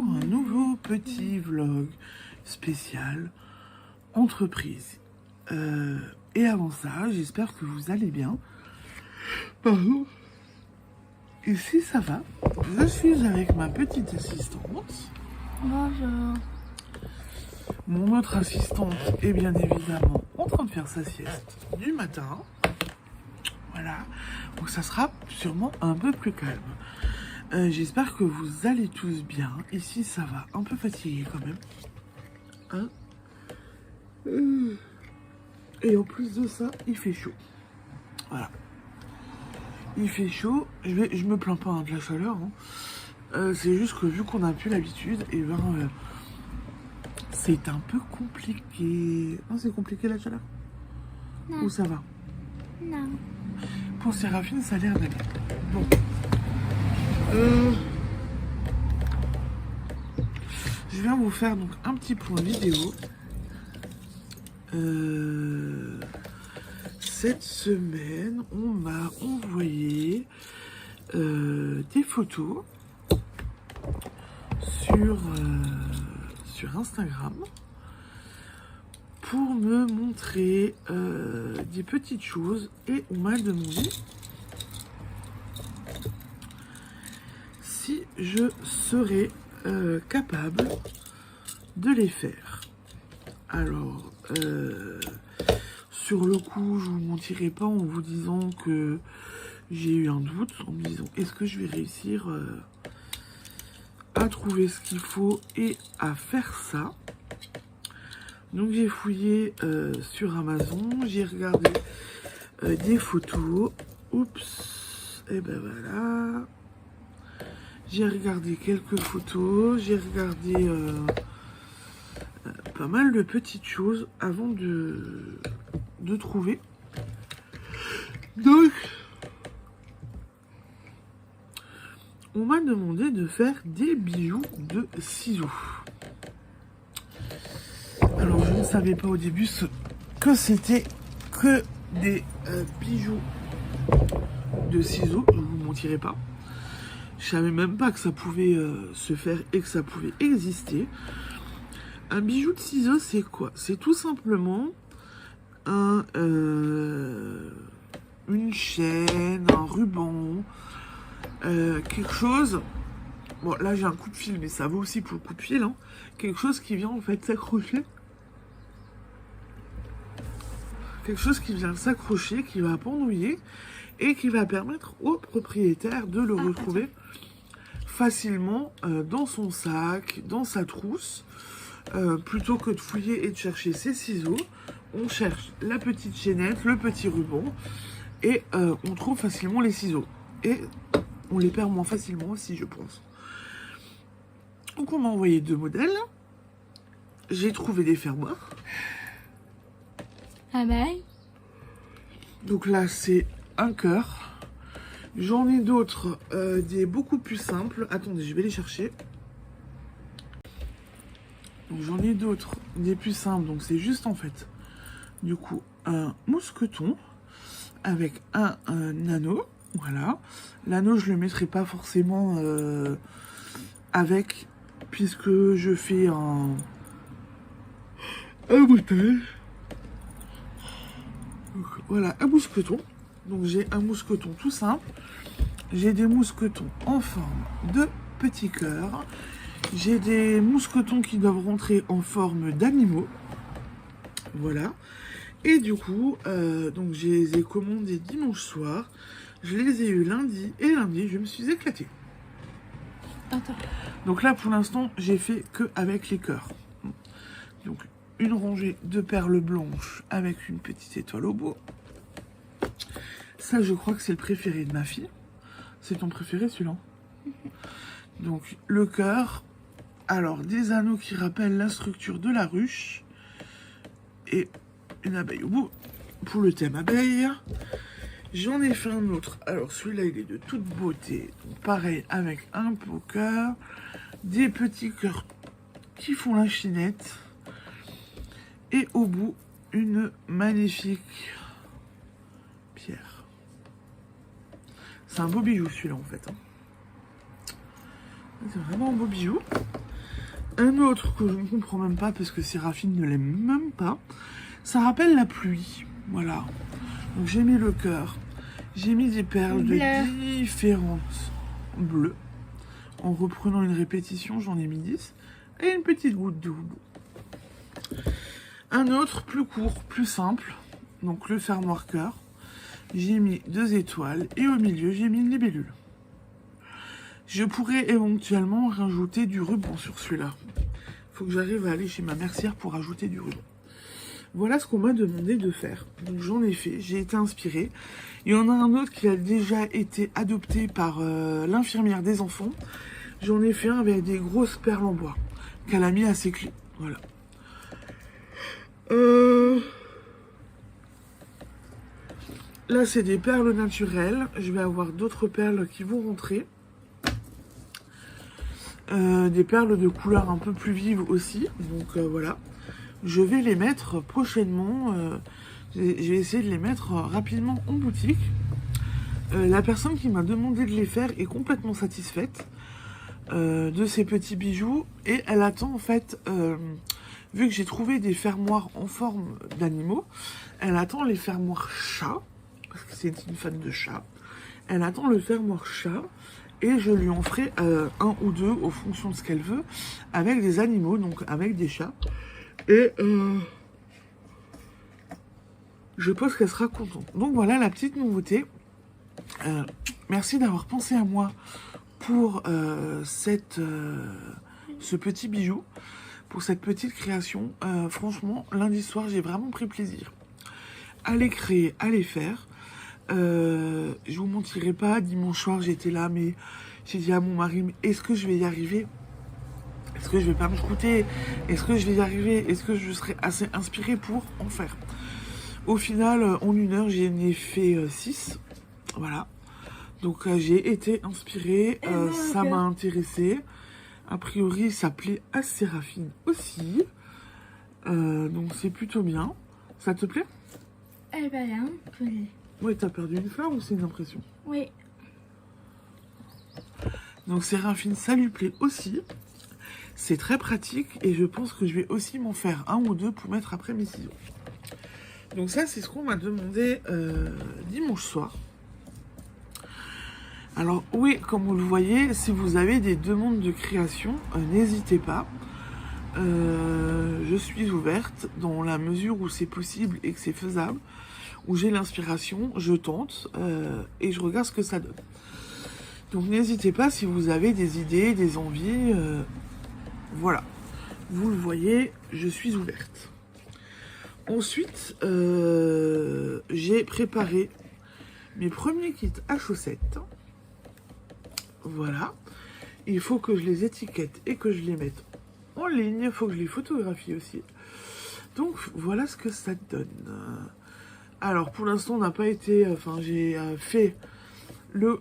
pour un nouveau petit vlog spécial entreprise. Et avant ça, j'espère que vous allez bien. Pardon. Et si ça va, je suis avec ma petite assistante. Bonjour. Mon autre assistante est bien évidemment en train de faire sa sieste du matin. Voilà, donc ça sera sûrement un peu plus calme. J'espère que vous allez tous bien. Ici ça va, un peu fatigué quand même. Hein, et en plus de ça, il fait chaud. Voilà. Il fait chaud, je me plains pas hein, de la chaleur. Hein. C'est juste que vu qu'on n'a plus l'habitude, et ben c'est un peu compliqué. Oh, c'est compliqué la chaleur? Non. Ou ça va? Non. Pour Séraphine, ça a l'air d'aller. Bon. Je viens vous faire donc un petit point vidéo. Cette semaine, on m'a envoyé des photos sur Instagram pour me montrer des petites choses et on m'a demandé si je serais capable de les faire. Alors, sur le coup, je vous mentirai pas en vous disant que j'ai eu un doute, en me disant est-ce que je vais réussir à trouver ce qu'il faut et à faire ça. Donc j'ai fouillé sur Amazon, j'ai regardé des photos. Oups, et ben voilà. J'ai regardé quelques photos, j'ai regardé pas mal de petites choses avant de trouver. Donc, on m'a demandé de faire des bijoux de ciseaux. Alors, je ne savais pas au début que c'était que des bijoux de ciseaux, je ne vous mentirai pas. Je savais même pas que ça pouvait se faire et que ça pouvait exister. Un bijou de ciseaux, c'est quoi? C'est tout simplement une chaîne, un ruban, quelque chose. Bon, là j'ai un coup de fil, mais ça vaut aussi pour le coup de fil. Hein. Quelque chose qui vient en fait s'accrocher. Quelque chose qui vient s'accrocher, qui va pendouiller et qui va permettre au propriétaire de le retrouver facilement dans son sac, dans sa trousse. Plutôt que de fouiller et de chercher ses ciseaux, on cherche la petite chaînette, le petit ruban et on trouve facilement les ciseaux. Et on les perd moins facilement aussi, je pense. Donc on m'a envoyé 2 modèles. J'ai trouvé des fermoirs. Ah bye. Donc là, c'est un cœur. J'en ai d'autres, des beaucoup plus simples. Attendez, je vais les chercher. J'en ai d'autres, des plus simples. Donc c'est juste en fait, du coup, un mousqueton avec un anneau. Voilà. L'anneau, je le mettrai pas forcément avec, puisque je fais un bouteille. Donc, voilà, un mousqueton. Donc j'ai un mousqueton tout simple. J'ai des mousquetons en forme de petit cœur. J'ai des mousquetons qui doivent rentrer en forme d'animaux. Voilà. Et du coup, donc je les ai commandés dimanche soir. Je les ai eus lundi. Et lundi, je me suis éclatée. Attends. Donc là, pour l'instant, j'ai fait que avec les cœurs. Donc, une rangée de perles blanches avec une petite étoile au bout. Ça, je crois que c'est le préféré de ma fille. C'est ton préféré, celui-là? Donc, le cœur. Alors, des anneaux qui rappellent la structure de la ruche. Et une abeille au bout. Pour le thème abeille. J'en ai fait un autre. Alors, celui-là, il est de toute beauté. Donc, pareil, avec un beau cœur. Des petits cœurs qui font la chinette. Et au bout, une magnifique pierre. C'est un beau bijou, celui-là, en fait. Hein. C'est vraiment un beau bijou. Un autre que je ne comprends même pas parce que Séraphine ne l'aime même pas. Ça rappelle la pluie. Voilà. Donc j'ai mis le cœur. J'ai mis des perles Bleu. de différentes bleues. En reprenant une répétition, j'en ai mis 10. Et une petite goutte de houblon. Un autre plus court, plus simple. Donc le fermoir cœur. J'ai mis 2 étoiles. Et au milieu, j'ai mis une libellule. Je pourrais éventuellement rajouter du ruban sur celui-là. Il faut que j'arrive à aller chez ma mercière pour rajouter du ruban. Voilà ce qu'on m'a demandé de faire. Donc j'en ai fait, j'ai été inspirée. Il y en a un autre qui a déjà été adopté par l'infirmière des enfants. J'en ai fait un avec des grosses perles en bois qu'elle a mis à ses clés. Voilà. Là, c'est des perles naturelles. Je vais avoir d'autres perles qui vont rentrer. Des perles de couleur un peu plus vive aussi. Donc voilà. Je vais les mettre prochainement. Je vais essayer de les mettre rapidement en boutique. La personne qui m'a demandé de les faire est complètement satisfaite de ces petits bijoux. Et elle attend en fait, vu que j'ai trouvé des fermoirs en forme d'animaux, elle attend les fermoirs chats. Parce que c'est une fan de chat. Elle attend le fermoir chat. Et je lui en ferai un ou deux, en fonction de ce qu'elle veut, avec des animaux, donc avec des chats. Et je pense qu'elle sera contente. Donc voilà la petite nouveauté. Merci d'avoir pensé à moi pour ce petit bijou, pour cette petite création. Franchement, lundi soir, j'ai vraiment pris plaisir à les créer, à les faire. Je vous mentirai pas, dimanche soir j'étais là, mais j'ai dit à mon mari, est-ce que je vais y arriver? Est-ce que je vais pas me coûter? Est-ce que je vais y arriver? Est-ce que je serai assez inspirée pour en faire? Au final, en 1 heure, j'en ai fait 6. Voilà. Donc j'ai été inspirée, ça m'a intéressée. A priori, ça plaît à Séraphine aussi. Donc c'est plutôt bien. Ça te plaît? Eh ben, oui. Ouais, t'as perdu une fleur ou c'est une impression? Oui. Donc Séraphine, ça lui plaît aussi. C'est très pratique et je pense que je vais aussi m'en faire un ou deux pour mettre après mes ciseaux. Donc ça, c'est ce qu'on m'a demandé dimanche soir. Alors oui, comme vous le voyez, si vous avez des demandes de création, n'hésitez pas. Je suis ouverte dans la mesure où c'est possible et que c'est faisable. Où j'ai l'inspiration, je tente et je regarde ce que ça donne. Donc n'hésitez pas si vous avez des idées, des envies. Voilà. Vous le voyez, je suis ouverte. Ensuite, j'ai préparé mes premiers kits à chaussettes. Voilà. Il faut que je les étiquette et que je les mette en ligne. Il faut que je les photographie aussi. Donc voilà ce que ça donne. Alors pour l'instant on n'a pas été... Enfin j'ai fait...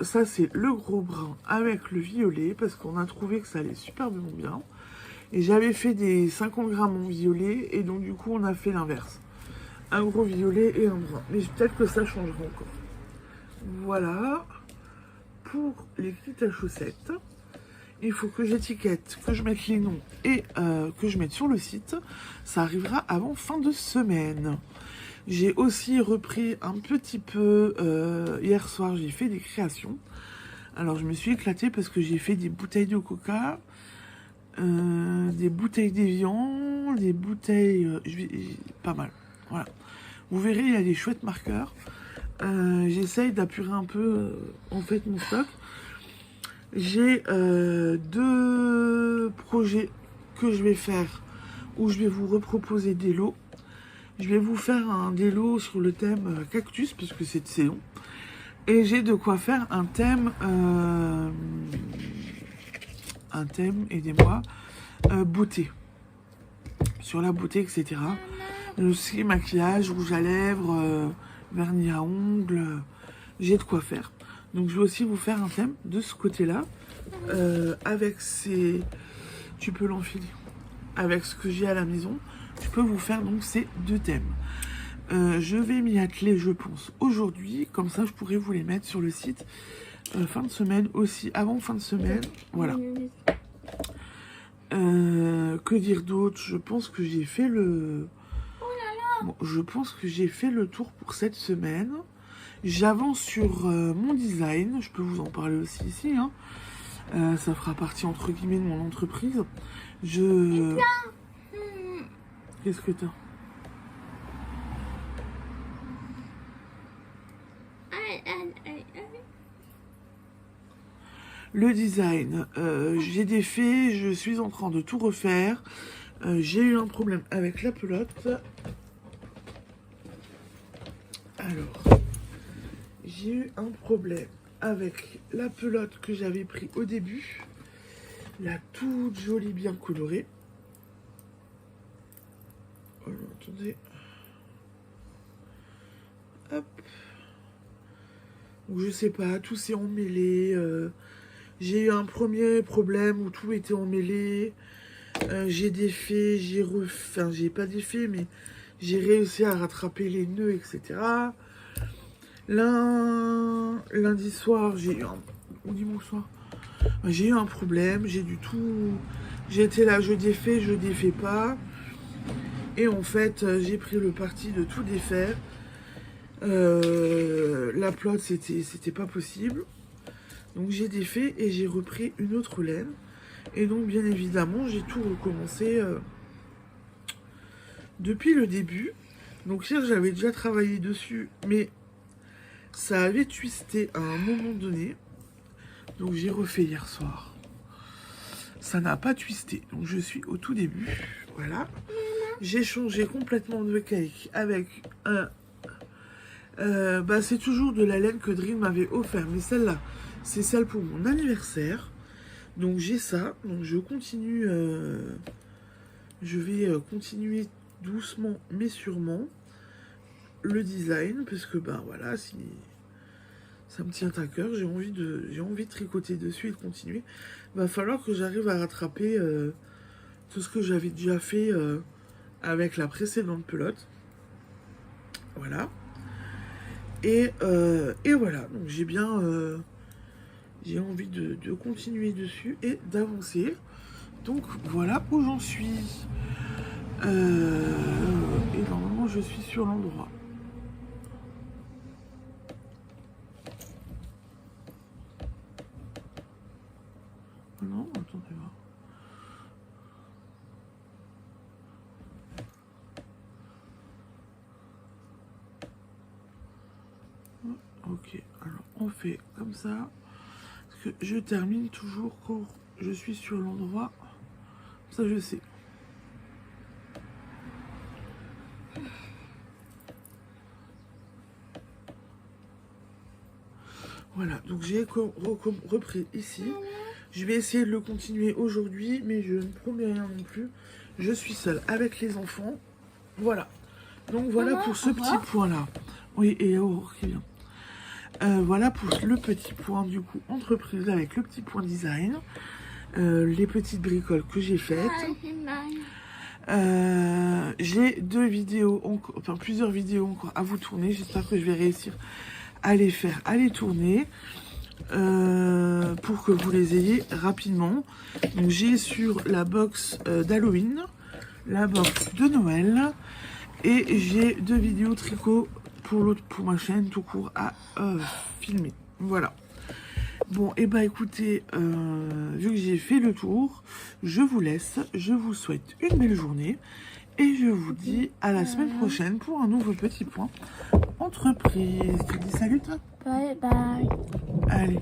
Ça c'est le gros brun avec le violet. Parce qu'on a trouvé que ça allait superbement bien. Et j'avais fait des 50 grammes en violet. Et donc du coup on a fait l'inverse. Un gros violet et un brun. Mais peut-être que ça changera encore. Voilà. Pour les kits à chaussettes. Il faut que j'étiquette, que je mette les noms et que je mette sur le site. Ça arrivera avant fin de semaine. J'ai aussi repris un petit peu, hier soir, j'ai fait des créations. Alors, je me suis éclatée parce que j'ai fait des bouteilles de coca, des bouteilles d'évian, des bouteilles... pas mal, voilà. Vous verrez, il y a des chouettes marqueurs. J'essaye d'apurer un peu, en fait, mon stock. J'ai 2 projets que je vais faire où je vais vous reproposer des lots. Je vais vous faire un des lots sur le thème cactus parce que c'est de saison. Et j'ai de quoi faire un thème, aidez-moi, beauté. Sur la beauté, etc. Aussi maquillage, rouge à lèvres, vernis à ongles. J'ai de quoi faire. Donc je vais aussi vous faire un thème de ce côté-là. Avec ces... Tu peux l'enfiler. Avec ce que j'ai à la maison. Je peux vous faire donc ces 2 thèmes. Je vais m'y atteler, je pense, aujourd'hui. Comme ça, je pourrai vous les mettre sur le site. Fin de semaine aussi, avant fin de semaine. Voilà. que dire d'autre? Je pense que j'ai fait le... Bon, je pense que j'ai fait le tour pour cette semaine. J'avance sur mon design. Je peux vous en parler aussi ici. Hein. Ça fera partie, entre guillemets, de mon entreprise. Qu'est-ce que t'as? Le design, j'ai défait, je suis en train de tout refaire. J'ai eu un problème avec la pelote. Alors, j'ai eu un problème avec la pelote que j'avais pris au début. La toute jolie, bien colorée. Alors, attendez. Hop. Donc, je sais pas, tout s'est emmêlé. J'ai eu un premier problème où tout était emmêlé. J'ai défait, enfin, j'ai pas défait, mais j'ai réussi à rattraper les nœuds, etc. Lundi soir, ou dimanche soir, j'ai eu un problème. J'étais là, je défais pas. Et en fait, j'ai pris le parti de tout défaire. La pelote, c'était pas possible. Donc j'ai défait et j'ai repris une autre laine. Et donc bien évidemment, j'ai tout recommencé depuis le début. Donc hier, j'avais déjà travaillé dessus, mais ça avait twisté à un moment donné. Donc j'ai refait hier soir. Ça n'a pas twisté. Donc je suis au tout début. Voilà. J'ai changé complètement de cake avec un... c'est toujours de la laine que Dream m'avait offert. Mais celle-là, c'est celle pour mon anniversaire. Donc j'ai ça. Donc je continue. Je vais continuer doucement mais sûrement le design. Parce que voilà, si ça me tient à cœur, j'ai envie de tricoter dessus et de continuer. Va falloir que j'arrive à rattraper tout ce que j'avais déjà fait avec la précédente pelote. Voilà. Et voilà. Donc j'ai envie de continuer dessus et d'avancer. Donc voilà où j'en suis. Et normalement je suis sur l'endroit. Non, attendez voir. Ok, alors on fait comme ça. Parce que je termine toujours quand je suis sur l'endroit. Ça je sais. Voilà, donc j'ai repris ici. Je vais essayer de le continuer aujourd'hui, mais je ne promets rien non plus. Je suis seule avec les enfants. Voilà. Donc voilà pour ce petit point-là. Oui, et Aurore qui vient. Voilà pour le petit point du coup entreprise avec le petit point design. Les petites bricoles que j'ai faites. J'ai plusieurs vidéos encore à vous tourner. J'espère que je vais réussir à les faire, à les tourner. Pour que vous les ayez rapidement. Donc j'ai sur la box d'Halloween, la box de Noël, et j'ai 2 vidéos tricot pour ma chaîne tout court à filmer. Voilà. Bon, et écoutez, vu que j'ai fait le tour, je vous laisse, je vous souhaite une belle journée et je vous dis à la semaine prochaine pour un nouveau petit point entreprise. Tu dis salut toi? Bye bye. Allez,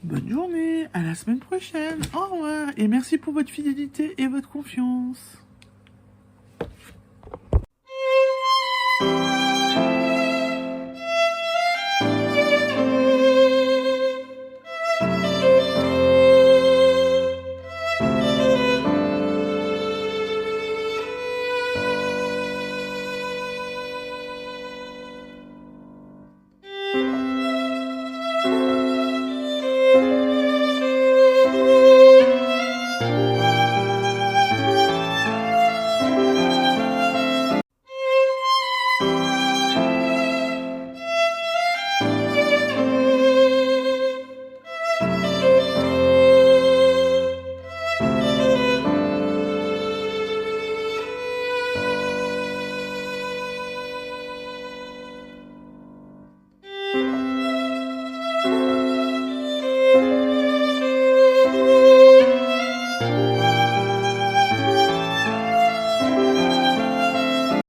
bonne journée, à la semaine prochaine, au revoir et merci pour votre fidélité et votre confiance.